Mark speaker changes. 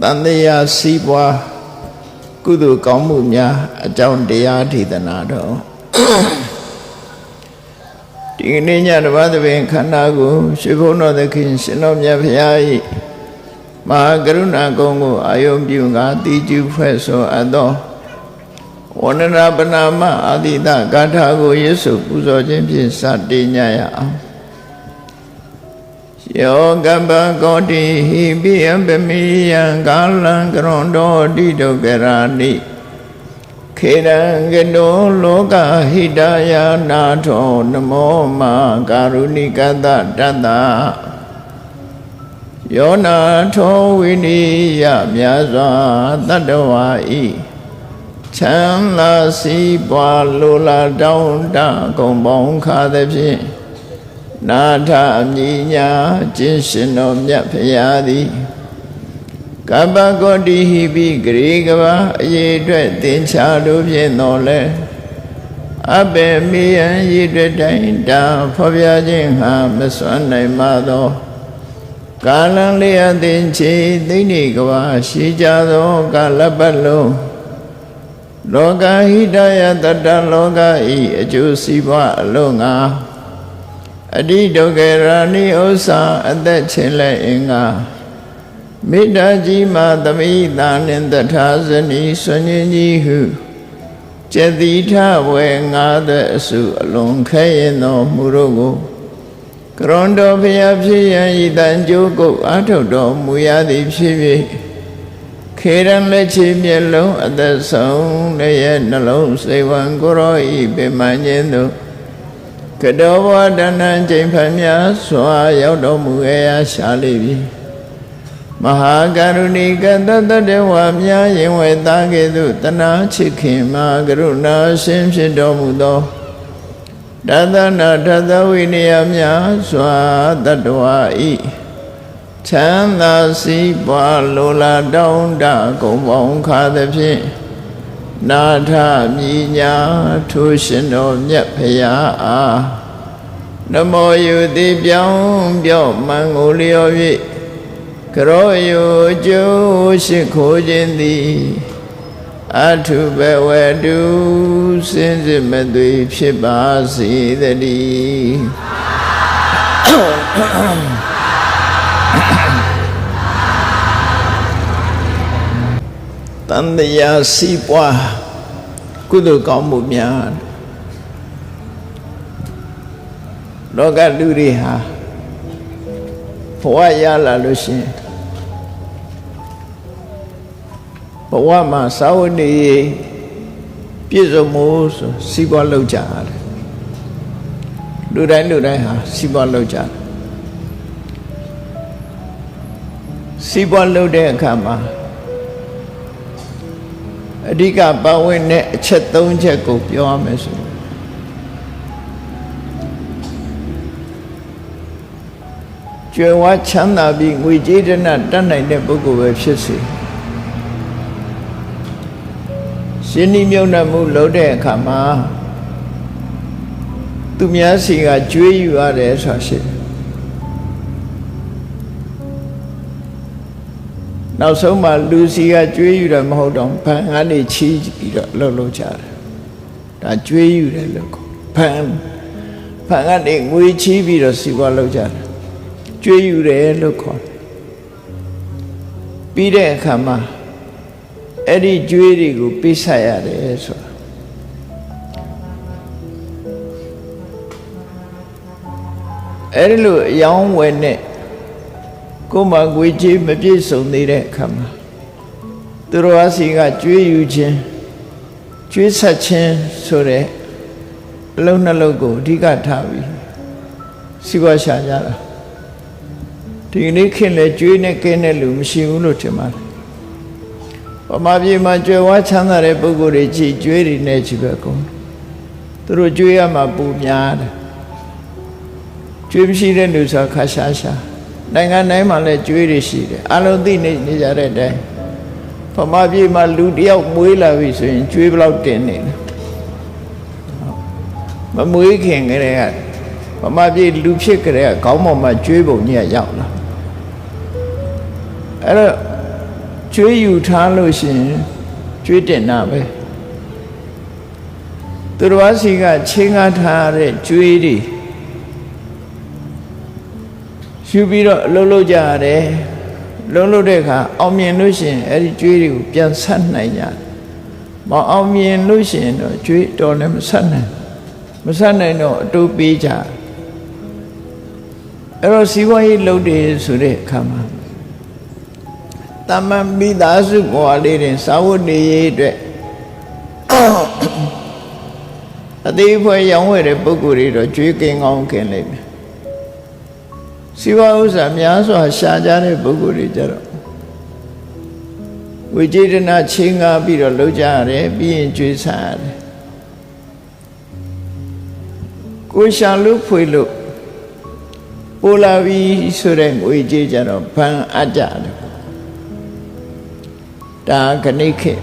Speaker 1: တန်တရားစီးပွားကုသိုလ်ကောင်းမှုများအကြောင်းတရားဒေသနာတော်ဒီကနေ့ညတပတ်သဘင်ခန္ဓာကိုရွှေဘုန်းတော်သခင်ရှင်တော်မြတ်ဖရာ၏မဟာကရုဏာကုံကိုအာယုံပြုငါတိကျဖွဲ့ဆိုအပ်သောဝန္ဒနာပနာမအာတိတဂါထာကိုရွတ်ဆိုပူဇော်ခြင်းဖြင့်စတင်ကြရအောင်ယောကပ္ပကောတိဟိပိယပမိယံကာလံကရွန်တော်တိဒုက္ခရာနိခေရံကတောလောကဟိတယာနာထောနမောမကာရုဏိကတတတ္တယောနာထောဝိနိယမြတ်စွာတတ္တဝါဤချမ်းသာစီးပွားလိုလားတောင်းတကုံပေါင်းခါသဖြင့်နာထအမြညာကျင့်ရှင်တော်မြတ်ဖရာသည်ကပ္ပကောတိဟိပိဂရေကဘာအရေးအတွက်သင်္ချာတို့ဖြင့်တော်လဲအဘေမိယံရည်တွေ့တိုင်းတာဖော်ပြခြင်းဟာမစွမ်းနိုင်ပါသောကာလံလေးအသင်ချေသိဋ္ဌိကဘာရှိကြသောကာလပတ်လုံးလောကဟိတယတတ္တလောကဤအကျိုးစီးပွားအလုံးငါအတိဒုက္ခရာနိဥ္စာအသက်ချင်းလဲအင်္ဂါမေတ္တာကြီးမှသမိတာနှင့်တထာဇနီဆွညင်ကြီးဟုကျက်တိထဝေငါတဲ့အစုအလွန်ခဲရင်တော်မူတို့ကိုကရွန်တော်ဖျားဖြစ်ရန်ဤတန်ကြိုးကုတ်အာထုတ်တော်မူရသည်ဖြစ်၍ခေရန်လက်ချေမျက်လုံးအသက်ဆုံးလည်းရဲ့နှလုံးစိတ်ဝံကိုရောဤပေမှန်ခြင်းသို့ကတောဘဝတဏ္ဍကျိန်ဖန်များစွာရောက်တော်မူရာရှာလိပြီမဟာကရုဏိကတတ္တဝါများရင်ဝေသားကဲ့သို့တနာချစ်ခင်မှာကရုဏာရှင်ဖြစ်တော်မူသောတသနာတသဝိနည်းများစွာတတ္တဝါဤချမ်းသာစီးပွားလိုလားတောင်းတကုံပေါင်းခါသဖြင့်နာထမြညာထိုးရှင်တော်မြတ်ဖရာအားနမောယုတိပြောင်းပြော့မှန်ကိုလျော်၍ကရောယုကျိုးရှိခိုးခြင်းသည်အထုဘဝတုစင်စစ်မသွေဖြစ်ပါစေတည်းတန်တရားစီးပွားကုသိုလ်ကောင်းမှုများလောကလူတွေဟာဘဝရလာလို့ရှိရင်ဘဝမှာသာဝတိပြည့်စုံမှုဆိုစီးပွားလုပ်ကြတယ်လူတိုင်းဟာစီးပွားလုပ်ကြတယ်စီးပွားလုပ်တဲ့အခါမှာအဓိကပါဝင်တဲ့အချက်၃ချက်ကိုပြောရမယ်ဆိုကျွယ်ဝချမ်းသာပြီးငွေကြေးတတ်နိုင်တဲ့ပုဂ္ဂိုလ်ပဲဖြစ်စေရှင်ဤမြုံနှံမှုလုပ်တဲ့အခါမှာသူများစီကကြွေးယူရတယ်ဆိုတာရှိတယ်နောက်ဆုံးမှလူစီကကြွေးယူတယ်မဟုတ်တော့ဘဏ်ကနေချီးပြီးတော့လုပ်ကြတယ်ဒါကြွေးယူတယ်လို့ခေါ်ဘဏ်ကနေငွေချီးပြီးတော့စီပွားလုပ်ကြတယ်ကြွေးယူတယ်လို့ခေါ်ပြီးတဲ့အခါမှာအဲ့ဒီကြွေးတွေကိုပေးဆက်ရတယ်ဆိုတာအဲ့ဒီလိုအယောင်းဝယ်နဲ့ကိုယ်မှာငွေကြေးမပြည့်စုံသေးတဲ့အခါမှာသူတော်အစီကကြွေးယူခြင်းကြွေးဆက်ခြင်းဆိုတဲ့အလုံးနှလုံးကိုအဓိကထားပြီးစီးပွားရှာကြတာဒီနေ့ခင်လေကြွေးနဲ့ကင်းတဲ့လူမရှိဘူးလို့ထင်ပါတယ်ဗမာပြည်မှာကြွယ်ဝချမ်းသာတဲ့ပုဂ္ဂိုလ်တွေကြည်ကြွေးတွေနဲ့ကြည့်ပဲကုန်သူတို့ကြွေးရမှာပူများတယ်ကြွေးမရှိတဲ့လူဆိုခါရှာနိုင်ငံတိုင်းမှာလည်းကြွေးတွေရှိတယ်အလုံးသိနေကြတဲ့အတိုင်းဗမာပြည်မှာလူတယောက်မွေးလာပြီဆိုရင်ကြွေးဘလောက်တင်နေတယ်မမွေးခင်ကလေးကဗမာပြည်လူဖြစ်ကြတဲ့ခေါင်းပေါ်မှာကြွေးပုံကြီးရောက်လာအဲ့တော့ ကျွေးယူထားလို့ရှိရင်ကျွေးတင်တာပဲသူတော်ဘာစီကချင်းကားထားတဲ့ကျွေးတွေယူပြီးတော့အလုပ်လုပ်ကြရတယ်လုပ်တဲ့အခါအောင်မြင်လို့ရှိရင်အဲ့ဒီကျွေးတွေကိုပြန်ဆက်နိုင်ကြမအောင်မြင်လို့ရှိရင်တော့ကျွေးတော်လည်းမဆက်နိုင်တော့အတူပေးကြအဲ့တော့စီးပွားရေးလုပ်တယ်ဆိုတဲ့အခါမှာတမန်မိသားစုဘဝလေးတွေစာဝတ်နေရေးအတွက်အသေးဖွဲ့ရောင်းဝယ်တဲ့ပုဂ္ဂိုလ်တွေတော့ကြွေးကင်းကောင်းကင်းလိမ့်မယ်စီဝါဥစ္စာများစွာရှာကြတဲ့ပုဂ္ဂိုလ်တွေကြတော့ဝိจิตနာချင်းကားပြီးတော့လုပ်ကြရတယ်ပြီးရင်ကြွေးဆရတယ်ကိုရှာလို့ဖွေလို့ပိုလာပြီးဆိုတဲ့ငွေကြေးကြတော့ဘန်အပ်ကြတယ်ဒါခဏိခေ